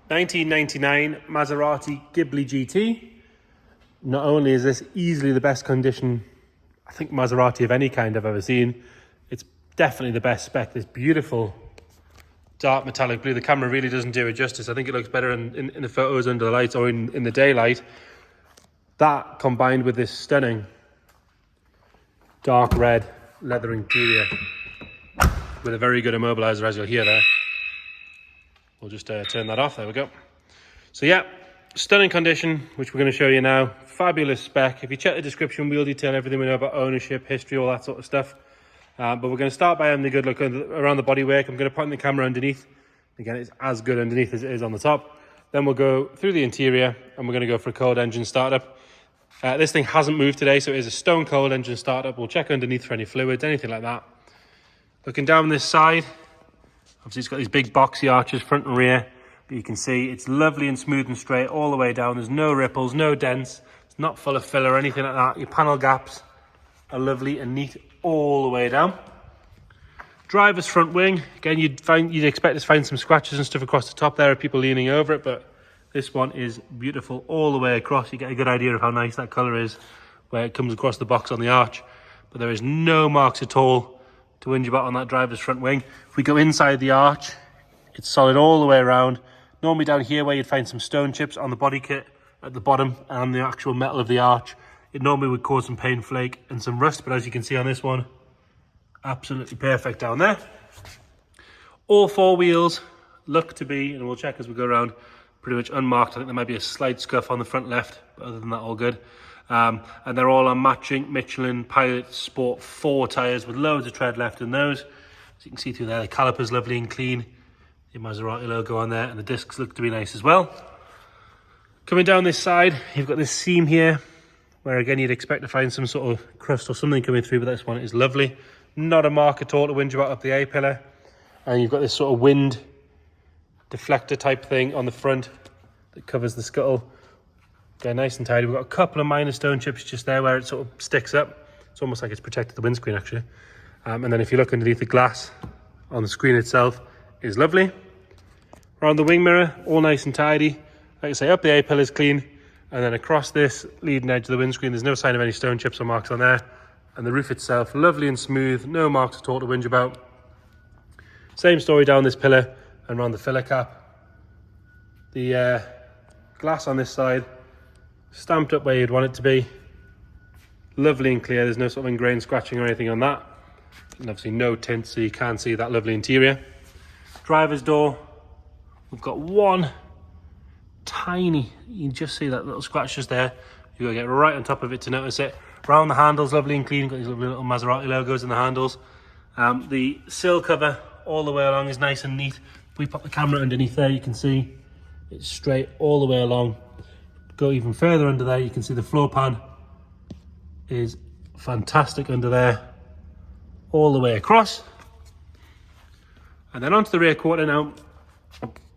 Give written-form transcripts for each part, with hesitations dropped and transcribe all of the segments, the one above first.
1999 Maserati Ghibli GT. Not only is this easily the best condition, I think, Maserati of any kind I've ever seen, it's definitely the best spec. This beautiful dark metallic blue. The camera really doesn't do it justice. I think it looks better in the photos under the lights or in the daylight. That combined with this stunning dark red leather interior with a very good immobilizer, as you'll hear there. We'll just turn that off. There we go. So yeah, stunning condition, which we're going to show you now. Fabulous spec. If you check the description, we'll detail everything we know about ownership, history, all that sort of stuff. But we're going to start by having a good look around the bodywork. I'm going to point the camera underneath. Again, it's as good underneath as it is on the top. Then we'll go through the interior and we're going to go for a cold engine startup. This thing hasn't moved today, so it is a stone cold engine startup. We'll check underneath for any fluids, anything like that. Looking down this side, obviously it's got these big boxy arches front and rear, but you can see it's lovely and smooth and straight all the way down. There's no ripples, no dents. It's not full of filler or anything like that. Your panel gaps are lovely and neat all the way down. Driver's front wing, again, you'd expect to find some scratches and stuff across the top there of people leaning over it, but this one is beautiful all the way across. You get a good idea of how nice that colour is where it comes across the box on the arch, but there is no marks at all to whinge about on that driver's front wing. If we go inside the arch, it's solid all the way around. Normally down here where you'd find some stone chips on the body kit at the bottom and on the actual metal of the arch, it normally would cause some paint flake and some rust, but as you can see on this one, absolutely perfect down there. All four wheels look to be, and we'll check as we go around, pretty much unmarked. I think there might be a slight scuff on the front left, but other than that, all good. And they're all on matching Michelin Pilot Sport 4 tyres with loads of tread left in those. As you can see through there, the caliper's lovely and clean. The Maserati logo on there, and the discs look to be nice as well. Coming down this side, you've got this seam here, where again you'd expect to find some sort of crust or something coming through, but this one is lovely. Not a mark at all to whinge about up the A-pillar. And you've got this sort of wind deflector type thing on the front that covers the scuttle. Okay, nice and tidy. We've got a couple of minor stone chips just there where it sort of sticks up. It's almost like it's protected the windscreen actually. And then if you look underneath, the glass on the screen itself is lovely. Around the wing mirror, all nice and tidy. Like I say, up the A-pillar is clean. And then across this leading edge of the windscreen, there's no sign of any stone chips or marks on there. And the roof itself, lovely and smooth, no marks at all to whinge about. Same story down this pillar and around the filler cap. The glass on this side, stamped up where you'd want it to be. Lovely and clear, there's no sort of ingrained scratching or anything on that. And obviously no tint, so you can see that lovely interior. Driver's door, we've got one tiny, you can just see that little scratch just there. You've got to get right on top of it to notice it. Around the handles, lovely and clean, got these lovely little Maserati logos in the handles. The sill cover all the way along is nice and neat. If we pop the camera underneath there, you can see it's straight all the way along. Go even further under there, you can see the floor pan is fantastic under there, all the way across. And then onto the rear quarter now,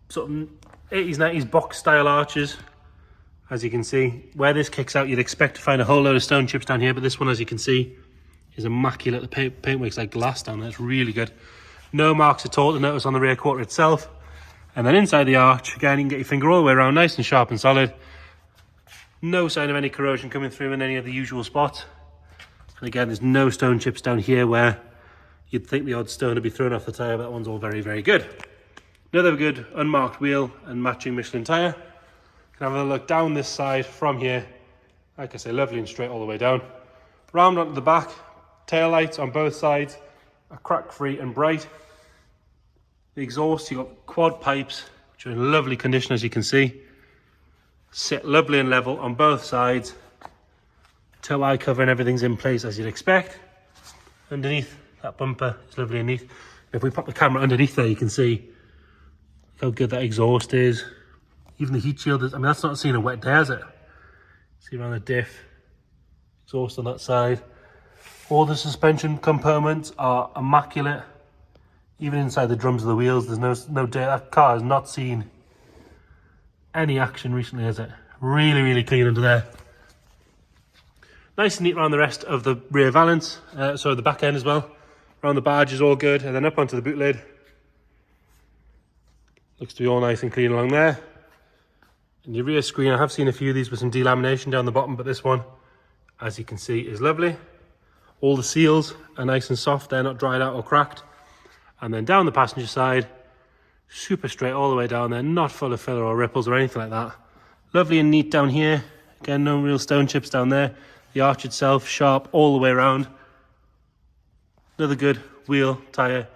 sort of 80s, 90s box style arches. As you can see, where this kicks out, you'd expect to find a whole load of stone chips down here, but this one, as you can see, is immaculate. The paintwork's like glass down there, it's really good. No marks at all to notice on the rear quarter itself. And then inside the arch, again, you can get your finger all the way around, nice and sharp and solid. No sign of any corrosion coming through in any of the usual spots. And again, there's no stone chips down here where you'd think the odd stone would be thrown off the tyre, but that one's all very, very good. Another good unmarked wheel and matching Michelin tyre. Can have a look down this side from here. Like I say, lovely and straight all the way down. Round onto the back, tail lights on both sides are crack-free and bright. The exhaust, you've got quad pipes, which are in lovely condition, as you can see. Sit lovely and level on both sides. Tow eye cover and everything's in place as you'd expect. Underneath, that bumper is lovely and neat. If we pop the camera underneath there, you can see how good that exhaust is. Even the heat shield, I mean, that's not seen a wet day, has it? See around the diff, exhaust on that side. All the suspension components are immaculate. Even inside the drums of the wheels, there's no day. That car has not seen any action recently, has it? Really, really clean under there. Nice and neat around the rest of the rear valance, so the back end as well. Around the badge is all good, and then up onto the boot lid. Looks to be all nice and clean along there. And your rear screen, I have seen a few of these with some delamination down the bottom, but this one, as you can see, is lovely. All the seals are nice and soft, they're not dried out or cracked. And then down the passenger side, super straight all the way down there, not full of filler or ripples or anything like that. Lovely and neat down here. Again, no real stone chips down there. The arch itself, sharp all the way around. Another good wheel, tyre.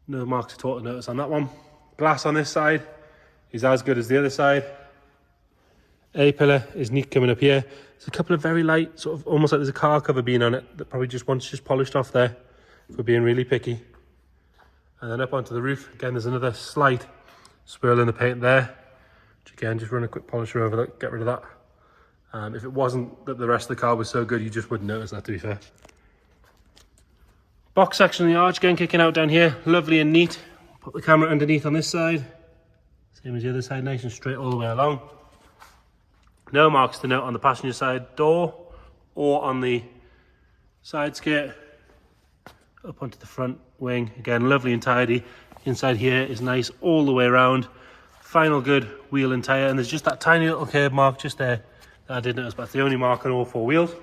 No marks at all to notice on that one. Glass on this side is as good as the other side. A-pillar is neat coming up here. There's a couple of very light, sort of almost like there's a car cover being on it that probably just wants just polished off there if we're being really picky. And then up onto the roof, again, there's another slight swirl in the paint there. Which again, just run a quick polisher over that, get rid of that. If it wasn't that the rest of the car was so good, you just wouldn't notice that, to be fair. Box section of the arch, again, kicking out down here. Lovely and neat. Put the camera underneath on this side. Same as the other side, nice and straight all the way along. No marks to note on the passenger side door or on the side skirt. Up onto the front wing, again, lovely and tidy. Inside here is nice all the way around. Final good wheel and tyre, and there's just that tiny little curb mark just there that I did notice, but that's the only mark on all four wheels.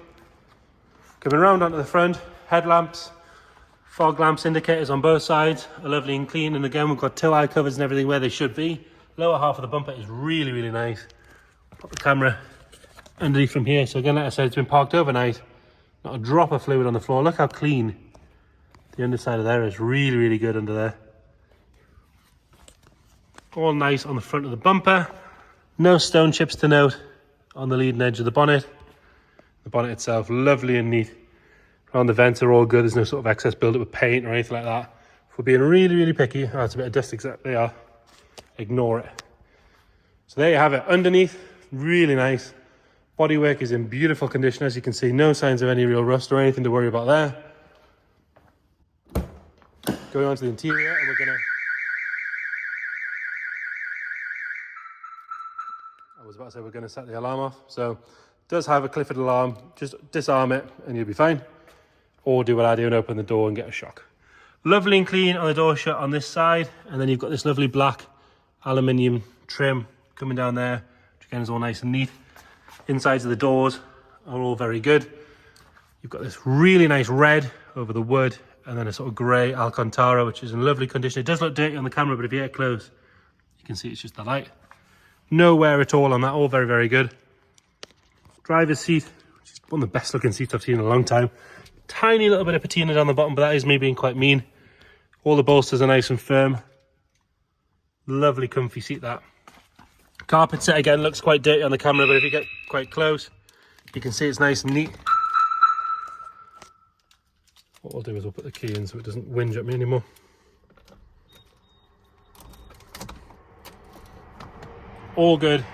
Coming around onto the front, headlamps, fog lamps, indicators on both sides are lovely and clean, and again, we've got two eye covers and everything where they should be. Lower half of the bumper is really, really nice. Put the camera underneath from here. So again, like I said, it's been parked overnight. Not a drop of fluid on the floor. Look how clean the underside of there is. Really, really good under there. All nice on the front of the bumper. No stone chips to note on the leading edge of the bonnet. The bonnet itself, lovely and neat. Around the vents are all good. There's no sort of excess buildup with paint or anything like that. If we're being really, really picky, that's a bit of dust, exactly they are. Ignore it. So there you have it. Underneath, really nice. Bodywork is in beautiful condition, as you can see. No signs of any real rust or anything to worry about there. Going on to the interior, and we're going to set the alarm off. So it does have a Clifford alarm. Just disarm it and you'll be fine. Or do what I do and open the door and get a shock. Lovely and clean on the door shut on this side, and then you've got this lovely black aluminium trim coming down there, which again is all nice and neat. Insides of the doors are all very good. You've got this really nice red over the wood, and then a sort of grey Alcantara, which is in lovely condition. It does look dirty on the camera, but if you get close, you can see it's just the light. No wear at all on that, all very, very good. Driver's seat, which is one of the best looking seats I've seen in a long time. Tiny little bit of patina down the bottom, but that is me being quite mean. All the bolsters are nice and firm. Lovely comfy seat that. Carpet set again looks quite dirty on the camera, but if you get quite close, you can see it's nice and neat. What we'll do is we'll put the key in so it doesn't whinge at me anymore. All good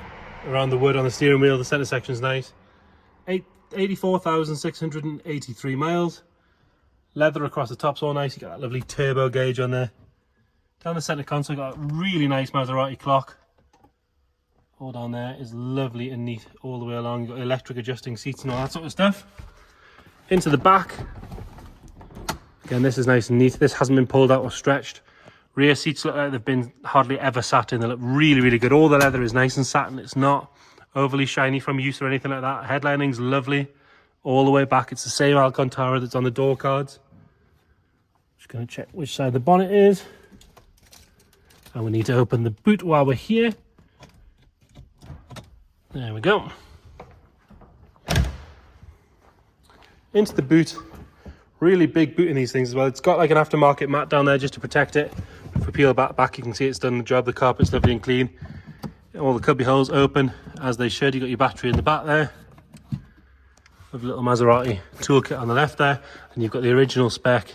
around the wood on the steering wheel. The centre section's nice. 84,683 miles. Leather across the top's all nice. You got that lovely turbo gauge on there. Down the centre console, got a really nice Maserati clock. All down there is lovely and neat all the way along. You've got electric adjusting seats and all that sort of stuff. Into the back. Again, this is nice and neat. This hasn't been pulled out or stretched. Rear seats look like they've been hardly ever sat in. They look really, really good. All the leather is nice and satin. It's not overly shiny from use or anything like that. Headlining's lovely all the way back. It's the same Alcantara that's on the door cards. Just going to check which side the bonnet is. And we need to open the boot while we're here. There we go. Into the boot. Really big boot in these things as well. It's got like an aftermarket mat down there just to protect it. If we peel back, you can see it's done the job. The carpet's lovely and clean. All the cubby holes open as they should. You've got your battery in the back there. With a little Maserati toolkit on the left there. And you've got the original Spec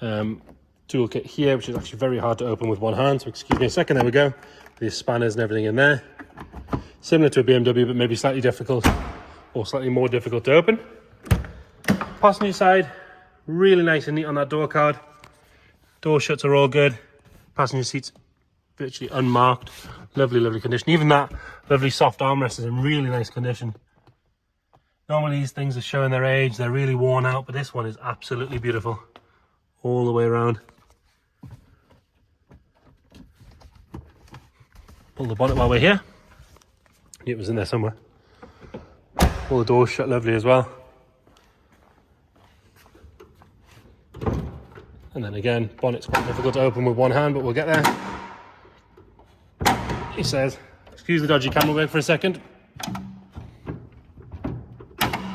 toolkit here, which is actually very hard to open with one hand. So excuse me a second, there we go. The spanners and everything in there. Similar to a BMW, but maybe slightly difficult or slightly more difficult to open. Passenger side, really nice and neat on that door card. Door shuts are all good. Passenger seats virtually unmarked. Lovely, lovely condition. Even that lovely soft armrest is in really nice condition. Normally these things are showing their age. They're really worn out, but this one is absolutely beautiful. All the way around. Pull the bonnet while we're here. It was in there somewhere. All the doors shut lovely as well. And then again, bonnet's quite difficult to open with one hand, but we'll get there. He says, excuse the dodgy camera work for a second.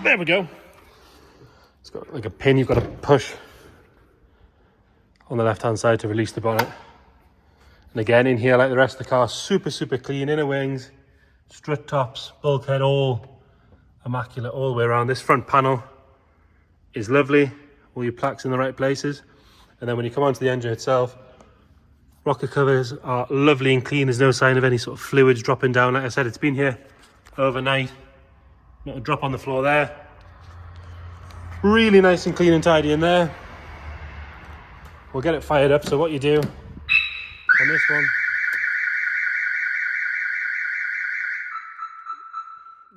There we go. It's got like a pin you've got to push on the left hand side to release the bonnet. And again, in here, like the rest of the car, super clean. Inner wings, strut tops, bulkhead, all immaculate all the way around. This front panel is lovely. All your plaques in the right places. And then when you come onto the engine itself, rocker covers are lovely and clean. There's no sign of any sort of fluids dropping down. Like I said, it's been here overnight. Not a drop on the floor there. Really nice and clean and tidy in there. We'll get it fired up. So what you do on this one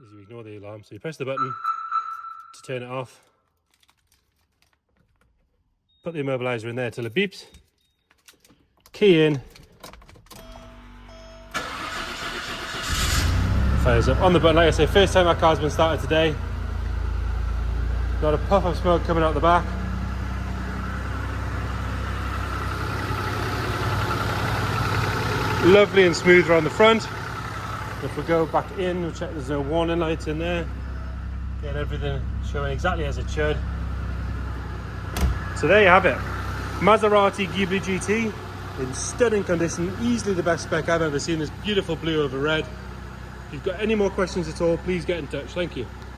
is you ignore the alarm. So you press the button to turn it off. Put the immobilizer in there till it beeps. Key in. Fires up on the button. Like I say, first time our car's been started today. Got a puff of smoke coming out the back. Lovely and smooth around the front. If we go back in, we'll check there's no warning lights in there. Get everything showing exactly as it should. So there you have it. Maserati Ghibli GT in stunning condition. Easily the best spec I've ever seen. This beautiful blue over red. If you've got any more questions at all, please get in touch. Thank you.